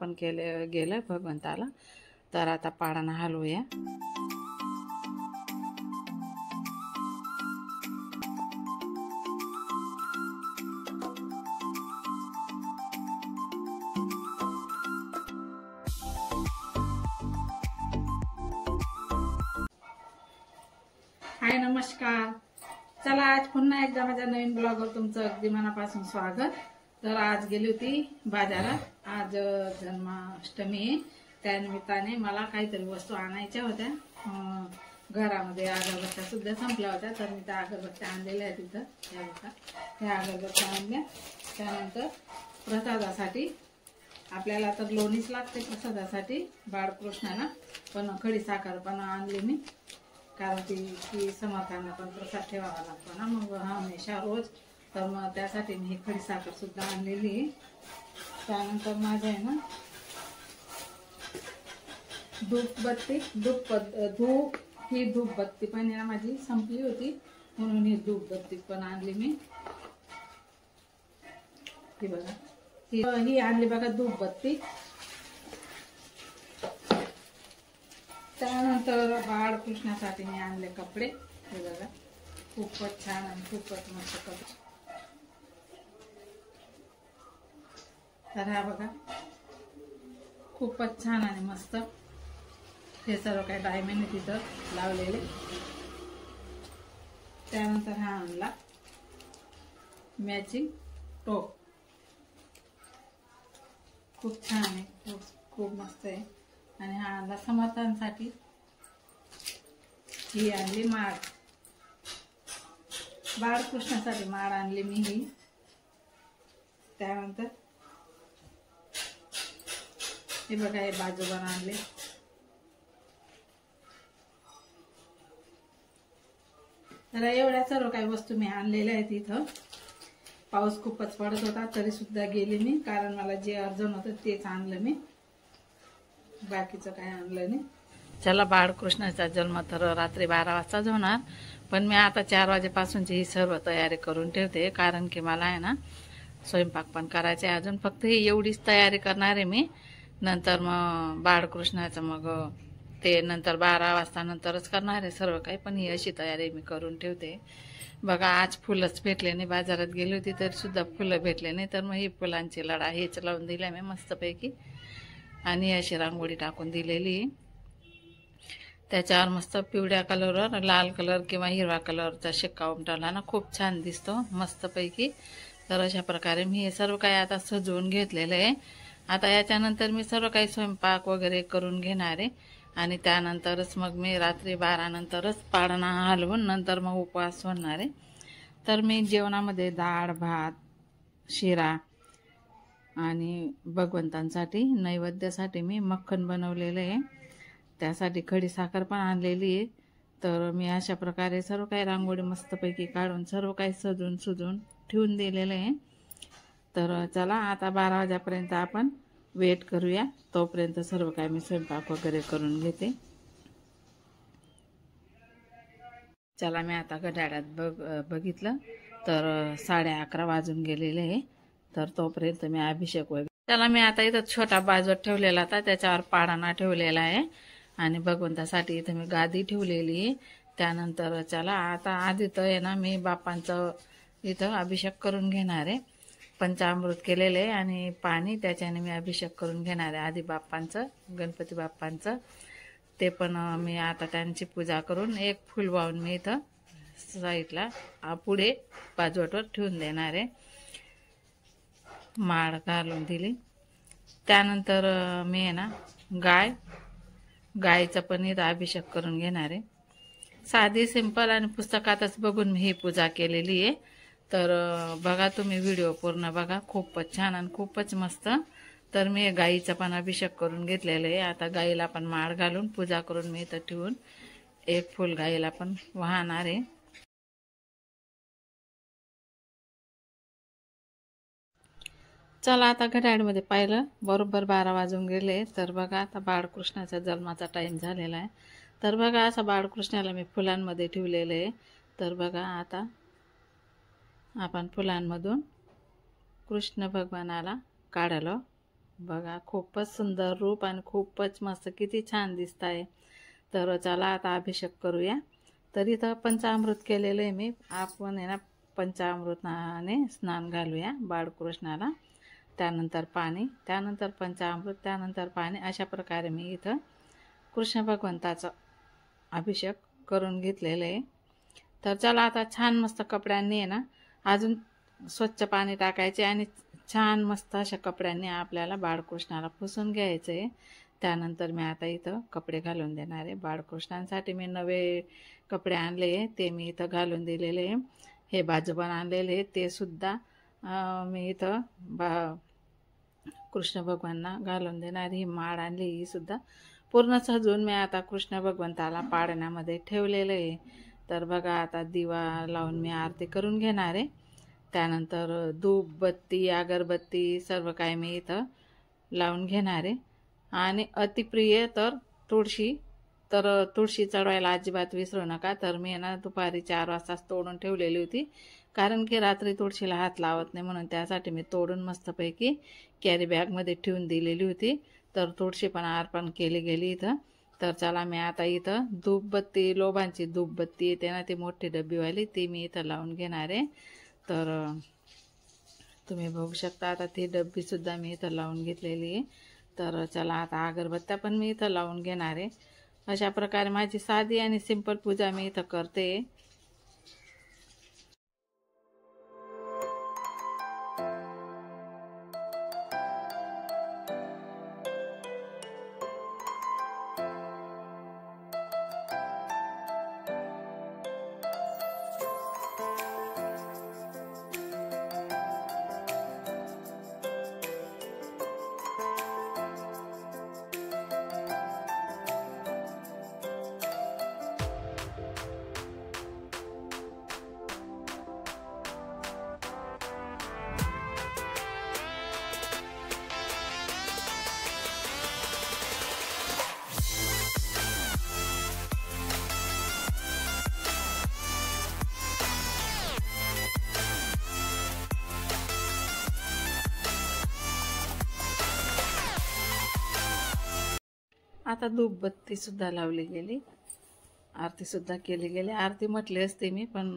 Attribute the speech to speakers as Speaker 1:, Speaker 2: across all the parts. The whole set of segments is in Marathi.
Speaker 1: स्थापन गेलं भगवंताला। तर आता पाळणा हलवूया। हाय नमस्कार, चला आज पुन्हा एकदा माझ्या नवीन ब्लॉगवर तुमचं अगदी मनापासून स्वागत। तर आज गेली होती बाजारात, आज जन्माष्टमी आहे, त्यानिमित्ताने मला काहीतरी वस्तू आणायच्या होत्या। घरामध्ये अगरबत्त्या सुद्धा संपल्या होत्या, तर मी त्या अगरबत्त्या आणलेल्या आहेत तिथं। या बघा, ह्या अगरबत्त्या आणल्या। त्यानंतर प्रसादासाठी आपल्याला तर लोणीच लागते प्रसादासाठी बाळकृष्णाला, पण खडी साखर पण आणली मी, कारण की समर्थांना पण प्रसाद ठेवावा लागतो ना मग हमेशा रोज। तर मग त्यासाठी मी खडी साखर सुद्धा आणलेली। त्यानंतर माझं आहे ना धूपबत्ती, धूप ही धूपबत्ती पण आहे ना माझी संपली होती, म्हणून ही धूपबत्ती पण आणली मी। ही बघा, ही आणली बघा धूपबत्ती। त्यानंतर बाळकृष्णासाठी मी आणले कपडे, हे बघा खूपच छान आणि खूपच मस्त कपडे। तर हा बघा खूपच छान आणि मस्त, हे सर्व काही डायमंड तिथं लावलेले। त्यानंतर हा आणला मॅचिंग टॉप, खूप छान आहे, खूप मस्त आहे। आणि हा आणला समर्थांसाठी, ही आणली माळ, बाळकृष्णासाठी माळ आणली मी ही। त्यानंतर हे बघा, हे बाजूबन आणले। तर एवढ्या सर्व काही वस्तू मी आणलेल्या आहेत इथं। पाऊस खूपच पडत होता तरी सुद्धा गेली मी, कारण मला जे अर्जंट होतं तेच आणलं मी, बाकीचं काय आणलं नाही। चला, बाळकृष्णाचा जन्म तर रात्री 12 वाजताच होणार, पण मी आता 4 वाजेपासूनची ही सर्व तयारी करून ठेवते, कारण की मला आहे ना स्वयंपाक पण करायचा आहे अजून। फक्त ही एवढीच तयारी करणार आहे मी, नंतर मग बाळकृष्णाचं मग ते नंतर 12 वाजता नंतरच करणार आहे सर्व काही, पण ही अशी तयारी मी करून ठेवते। बघा, आज फुलंच भेटले नाही, बाजारात गेली होती तरी सुद्धा फुलं भेटले नाही, तर मग ही फुलांची लढा हेच लावून दिल्या मी मस्तपैकी, आणि अशी रांगोळी टाकून दिलेली। त्याच्यावर मस्त पिवळ्या कलरवर लाल कलर किंवा हिरवा कलरचा शिक्का उमटवला ना, खूप छान दिसतो मस्तपैकी। तर अशा प्रकारे मी हे सर्व काही आता सजवून घेतलेलं आहे। आता याच्यानंतर मी सर्व काही स्वयंपाक वगैरे करून घेणार आहे, आणि त्यानंतरच मग मी रात्री 12 नंतरच पाळणा हलवून नंतर मग उपवास होणार आहे। तर मी जेवणामध्ये डाळ भात, शिरा, आणि भगवंतांसाठी नैवेद्यासाठी मी मक्खन बनवलेलं आहे, त्यासाठी खडी साखर पण आणलेली आहे। तर मी अशा प्रकारे सर्व काही रांगोळी मस्तपैकी काढून सर्व काही सजून ठेवून दिलेलं आहे। तर चला, आता 12 वाजेपर्यंत आपण वेट करूया, तोपर्यंत सर्व काही मी स्वयंपाक वगैरे करून घेते। चला, मी आता घड्याळात बघितलं तर 11:30 वाजून गेलेले आहे। तर तोपर्यंत मी अभिषेक वगैरे, चला मी आता इथं छोटा बाजूत ठेवलेला होता, त्याच्यावर पाळणा ठेवलेला आहे, आणि भगवंतासाठी इथं मी गादी ठेवलेली आहे। त्यानंतर चला, आता आधी तर आहे ना मी बाप्पांचं इथं अभिषेक करून घेणार आहे, पंचामृत केलेलं आहे आणि पाणी, त्याच्याने मी अभिषेक करून घेणार आहे आधी बाप्पांचं, गणपती बाप्पांचं। ते पण मी आता त्यांची पूजा करून एक फुल वाहून मी इथं साईडला पुढे बाजूवर ठेवून देणार आहे, माळ घालून दिली। त्यानंतर मी आहे ना गायचा पण इथं अभिषेक करून घेणार आहे, साधी सिंपल, आणि पुस्तकातच बघून मी ही पूजा केलेली आहे। तर बघा तुम्ही व्हिडिओ पूर्ण बघा, खूपच छान आणि खूपच मस्त। तर मी गाईचा पण अभिषेक करून घेतलेला आहे, आता गाईला पण माळ घालून पूजा करून मी इथं ठेवून एक फुल गाईला पण वाहणार आहे। चला, आता घड्याळमध्ये पाहिलं बरोबर 12 वाजून गेले। तर बघा, आता बाळकृष्णाचा जन्माचा टाइम झालेला आहे। तर बघा, असं बाळकृष्णाला मी फुलांमध्ये ठेवलेलं आहे। तर बघा, आता आपण फुलांमधून कृष्ण भगवानाला काढायला बघा खूपच सुंदर रूप आणि खूपच मस्त, किती छान दिसत आहे. तर चला आता अभिषेक करूया. तर इथं पंचामृत केलेलं आहे मी. आपण आहे ना पंचामृताने स्नान घालूया बाळकृष्णाला. त्यानंतर पाणी, त्यानंतर पंचामृत, त्यानंतर पाणी, अशा प्रकारे मी इथं कृष्ण भगवंताचं अभिषेक करून घेतलेलं आहे. तर चला आता छान मस्त कपड्यांनी आहे ना अजून स्वच्छ पाणी टाकायचे आणि छान मस्त अशा कपड्यांनी आपल्याला बाळकृष्णाला पुसून घ्यायचं आहे. त्यानंतर मी आता इथं कपडे घालून देणार आहे. बाळकृष्णांसाठी मी नवे कपडे आणले ते मी इथं घालून दिलेले आहे. हे बाजूबन आणलेले ते सुद्धा मी इथं कृष्ण भगवानांना घालून देणार. ही माळ आणली ही सुद्धा पूर्ण सजवून मी आता कृष्ण भगवंताला पाळण्यामध्ये ठेवलेलं आहे. तर बघा आता दिवा लावून मी आरती करून घेणार आहे. त्यानंतर धूप बत्ती अगरबत्ती सर्व काही मी इथं लावून घेणार आहे. आणि अतिप्रिय तर तुळशी, तर तुळशी चढवायला अजिबात विसरू नका. तर मी ना दुपारी 4 वाजताच तोडून ठेवलेली होती, कारण की रात्री तुळशीला हात लावत नाही म्हणून त्यासाठी मी तोडून मस्तपैकी कॅरी बॅगमध्ये ठेवून दिलेली होती. तर तुळशी पण अर्पण केली गेली इथं. तर चला मी आता इथं धूपबत्ती, लोबांची धूपबत्ती येते ना ती मोठी डब्बीवाली, ती मी इथं लावून घेणार आहे. तर तुम्ही बघू शकता आता ती डब्बीसुद्धा मी इथं लावून घेतलेली आहे. तर चला आता अगरबत्त्या पण मी इथं लावून घेणार आहे. अशा प्रकारे माझी साधी आणि सिंपल पूजा मी इथं करते. आता धूपबत्ती सुद्धा लावली गेली, आरती सुद्धा केली गेली. आरती म्हटली असते मी पण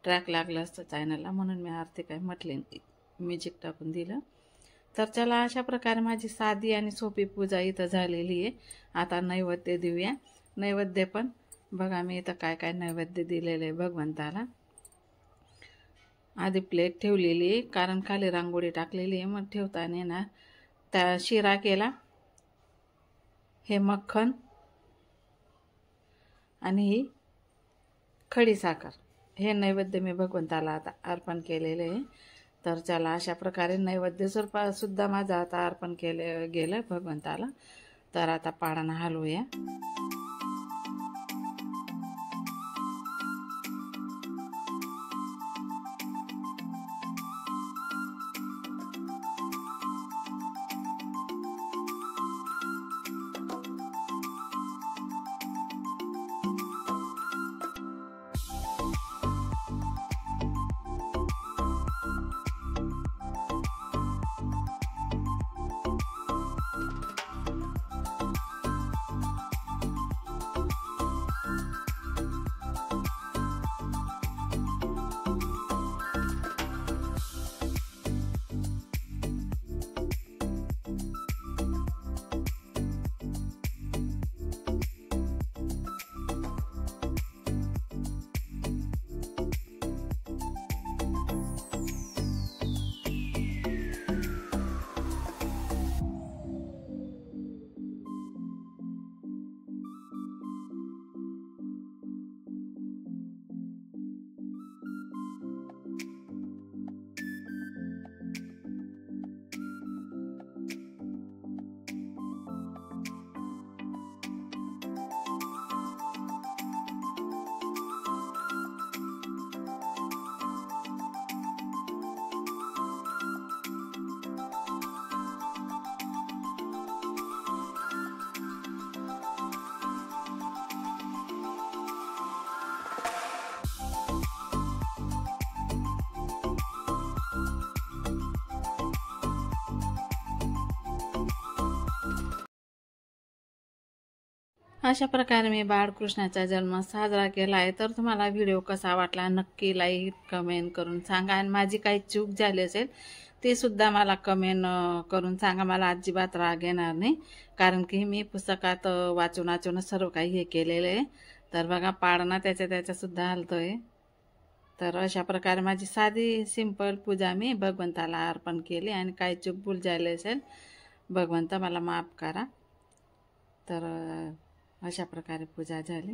Speaker 1: ट्रॅक लागला असतं चॅनलला म्हणून मी आरती काय म्हटली नाही, म्युझिक टाकून दिलं. तर चला अशा प्रकारे माझी साधी आणि सोपी पूजा इथं झालेली आहे. आता नैवेद्य देऊया. नैवेद्य पण बघा मी इथं काय काय नैवेद्य दिलेलं आहे भगवंताला. आधी प्लेट ठेवलेली आहे कारण खाली रांगोळी टाकलेली आहे, मग ठेवताना ना त्या शिरा केला, हे मक्खन आणि ही खडी साखर, हे नैवेद्य मी भगवंताला आता अर्पण केलेले आहे. तर चला अशा प्रकारे नैवेद्य सुद्धा माझं आता अर्पण केलं गेलं भगवंताला. तर आता पाळणा हलवूया. अशा प्रकारे मी बाळकृष्णाचा जन्म साजरा केला आहे. तर तुम्हाला व्हिडिओ कसा वाटला नक्की लाईक कमेंट करून सांगा, आणि माझी काही चूक झाली असेल ते सुद्धा मला कमेंट करून सांगा. मला अजिबात राग येणार नाही, कारण की मी पुस्तकात वाचून वाचून सर्व काही हे केलेलं आहे. तर बघा पाळणा त्याच्या सुद्धा हलतोय. तर अशा प्रकारे माझी साधी सिंपल पूजा मी भगवंताला अर्पण केली, आणि काही चूक भूल झाली असेल भगवंत मला माफ करा. तर अशा प्रकारे पूजा झाली.